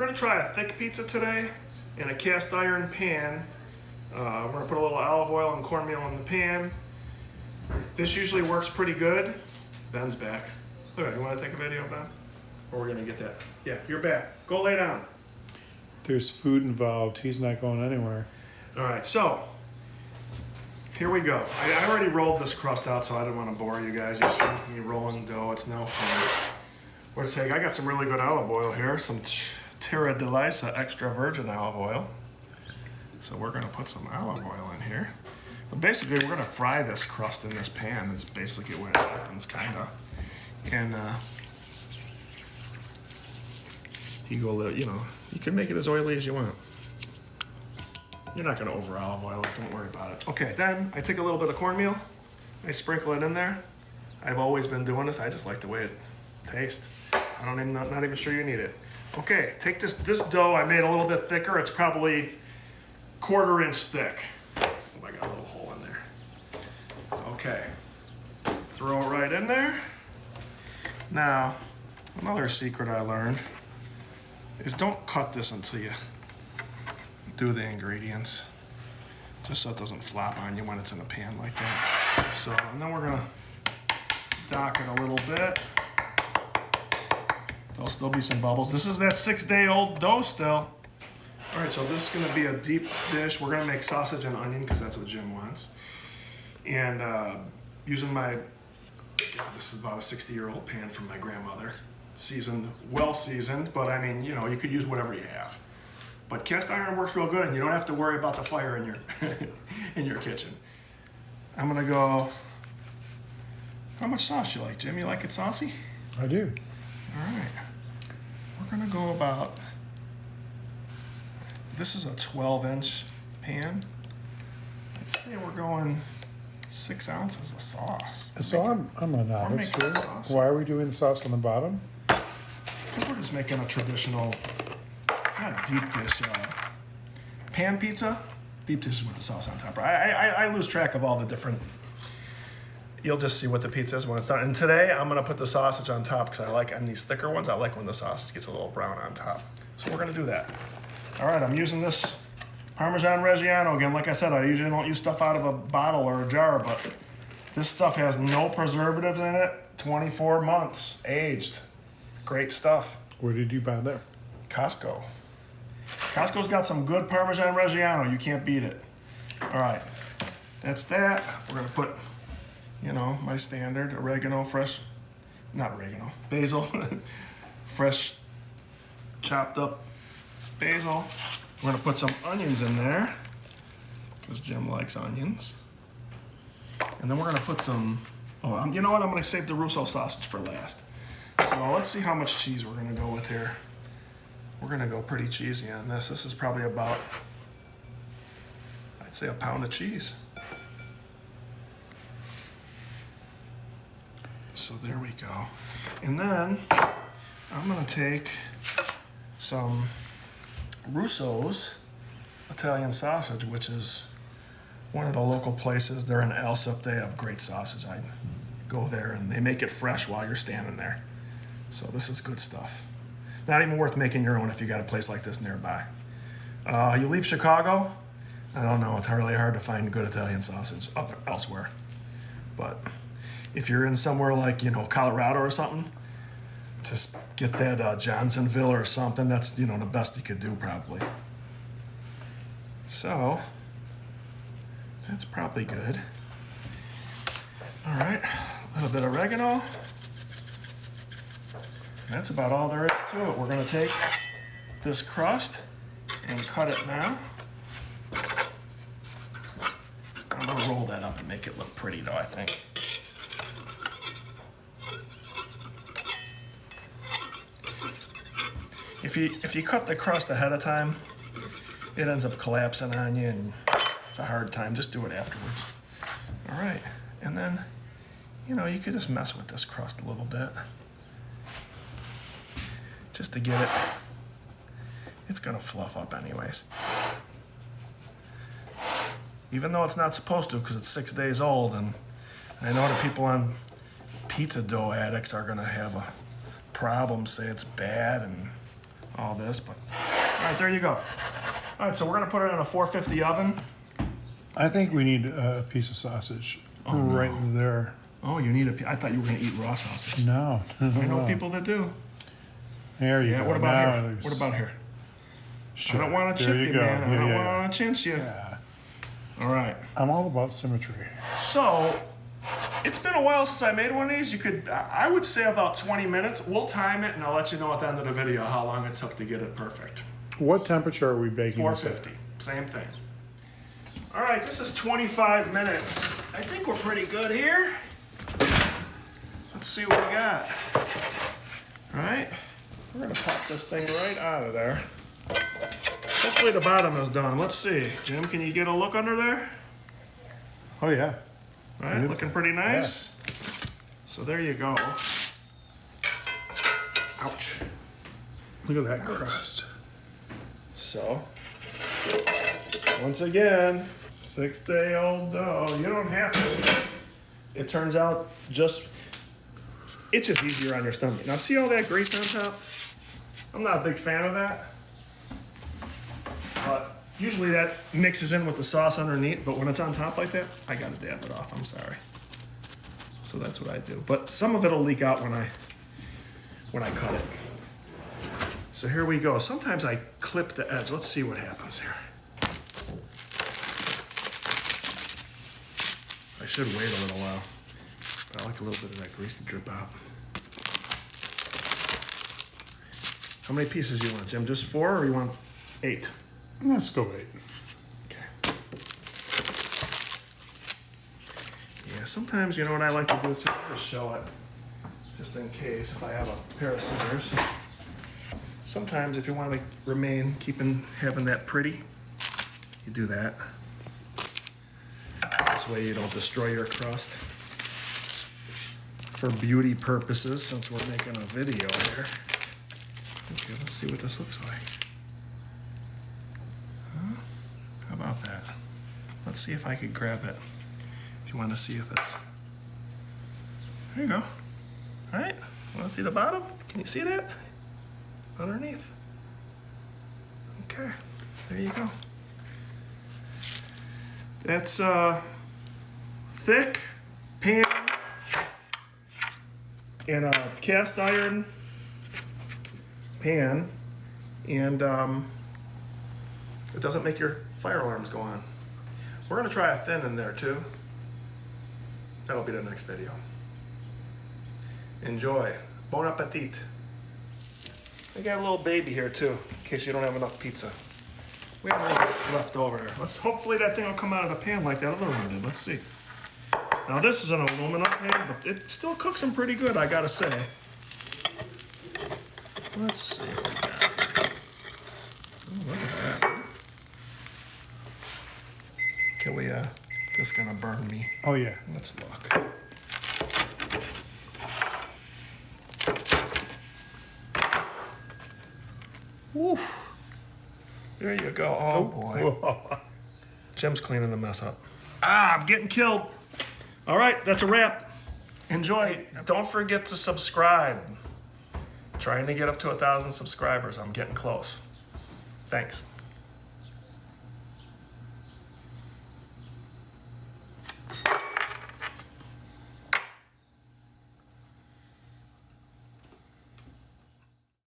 gonna try a thick pizza today in a cast iron pan. We're gonna put a little olive oil and cornmeal in the pan. This usually works pretty good. Ben's back. All right, you wanna take a video, Ben? Or we're gonna get that? Yeah, you're back. Go lay down. There's food involved. He's not going anywhere. All right, so here we go. I already rolled this crust out, so I didn't want to bore you guys. You've seen me rolling dough. It's no fun. We're gonna take. I got some really good olive oil here. Some Terra de Lisa extra virgin olive oil. So we're gonna put some olive oil in here. But basically, we're gonna fry this crust in this pan. That's basically what happens, kinda. And you go, you know, you can make it as oily as you want. You're not gonna over olive oil it, don't worry about it. Okay, then I take a little bit of cornmeal, I sprinkle it in there. I've always been doing this, I just like the way it tastes. Not even sure you need it. Okay, take this dough I made a little bit thicker. It's probably 1/4 inch thick. Oh, I got a little hole in there. Okay, throw it right in there. Now, another secret I learned is don't cut this until you do the ingredients, just so it doesn't flop on you when it's in a pan like that. So, and then we're gonna dock it a little bit. There'll still be some bubbles. This is that 6-day-old dough still. All right, so this is gonna be a deep dish. We're gonna make sausage and onion because that's what Jim wants. And using my, this is about a 60-year-old pan from my grandmother. Seasoned, well seasoned, but I mean, you know, you could use whatever you have. But cast iron works real good, and you don't have to worry about the fire in your in your kitchen. I'm gonna go. How much sauce you like, Jim? You like it saucy? I do. All right. We're gonna go about. This is a 12-inch pan. Let's say we're going 6 ounces of sauce. So I'm a novice here. Sauce. Why are we doing the sauce on the bottom? I think we're just making a traditional, not deep dish, pan pizza. Deep dish is with the sauce on top. I lose track of all the different. You'll just see what the pizza is when it's done. And today I'm gonna put the sausage on top because I like on these thicker ones. I like when the sausage gets a little brown on top. So we're gonna do that. All right, I'm using this Parmesan Reggiano again. Like I said, I usually don't use stuff out of a bottle or a jar, but this stuff has no preservatives in it. 24 months aged. Great stuff. Where did you buy that? Costco. Costco's got some good Parmesan Reggiano. You can't beat it. All right, that's that. We're gonna put, you know, my standard oregano, basil, fresh chopped up basil. We're gonna put some onions in there because Jim likes onions. And then we're gonna put some, you know what? I'm gonna save the Russo sausage for last. So let's see how much cheese we're gonna go with here. We're gonna go pretty cheesy on this. This is probably about, I'd say, a pound of cheese. So there we go. And then I'm gonna take some Russo's Italian sausage, which is one of the local places. They're in Alsop. They have great sausage. I go there and they make it fresh while you're standing there. So this is good stuff. Not even worth making your own if you got a place like this nearby. You leave Chicago, I don't know, it's really hard to find good Italian sausage elsewhere. But if you're in somewhere like, you know, Colorado or something, just get that Johnsonville or something. That's, you know, the best you could do probably. So that's probably good. All right, a little bit of oregano. That's about all there is to it. We're gonna take this crust and cut it now. I'm gonna roll that up and make it look pretty though, I think. If you cut the crust ahead of time, it ends up collapsing on you and it's a hard time. Just do it afterwards. All right, and then, you know, you could just mess with this crust a little bit. Just to get it, it's gonna fluff up anyways. Even though it's not supposed to because it's 6 days old, and I know the people on pizza dough addicts are gonna have a problem, say it's bad and all this, but all right, there you go. All right, so we're gonna put it in a 450 oven. I think we need a piece of sausage right there. Oh, you need I thought you were gonna eat raw sausage. No. I know people that do. There you Yeah, go. what about Now here? there's- What about here? Sure. I don't want to There chip you, go. man. I Yeah, don't yeah, want to chintz you. yeah. All right. I'm all about symmetry. So, it's been a while since I made one of these. I would say about 20 minutes. We'll time it, and I'll let you know at the end of the video how long it took to get it perfect. What temperature are we baking this at? 450, same thing. All right, this is 25 minutes. I think we're pretty good here. Let's see what we got. All right, we're gonna pop this thing right out of there. Hopefully the bottom is done. Let's see. Jim, can you get a look under there? Oh, yeah. All right, looking pretty nice. So there you go. Ouch. Look at that crust. So, once again, 6-day-old dough. You don't have to. It turns out it's just easier on your stomach. Now see all that grease on top? I'm not a big fan of that. But usually that mixes in with the sauce underneath, but when it's on top like that, I gotta dab it off, I'm sorry. So that's what I do. But some of it'll leak out when I cut it. So here we go. Sometimes I clip the edge. Let's see what happens here. I should wait a little while. But I like a little bit of that grease to drip out. How many pieces do you want, Jim? Just 4 or you want 8? Let's go 8. Okay. Yeah, sometimes you know what I like to do too? Just show it. Just in case if I have a pair of scissors. Sometimes if you want to having that pretty, you do that. This way you don't destroy your crust. For beauty purposes, since we're making a video here. Okay, let's see what this looks like. Huh? How about that? Let's see if I could grab it. If you want to see if it's... There you go. All right, want to see the bottom? Can you see that? Underneath. Okay, there you go. That's thick pan in a cast iron pan, and it doesn't make your fire alarms go on. We're gonna try a thin in there too. That'll be the next video. Enjoy. Bon appetit. I got a little baby here too, in case you don't have enough pizza. We have a little bit left over here. Hopefully that thing will come out of the pan like that other one did. Let's see. Now this is an aluminum pan, but it still cooks them pretty good, I gotta say. Let's see what we got. Oh, look at that. Can we, this is gonna burn me. Oh, yeah. Let's look. Woo. There you go. Oh boy. Jim's cleaning the mess up. Ah, I'm getting killed. All right, that's a wrap. Enjoy. Don't forget to subscribe. Trying to get up to 1,000 subscribers. I'm getting close. Thanks.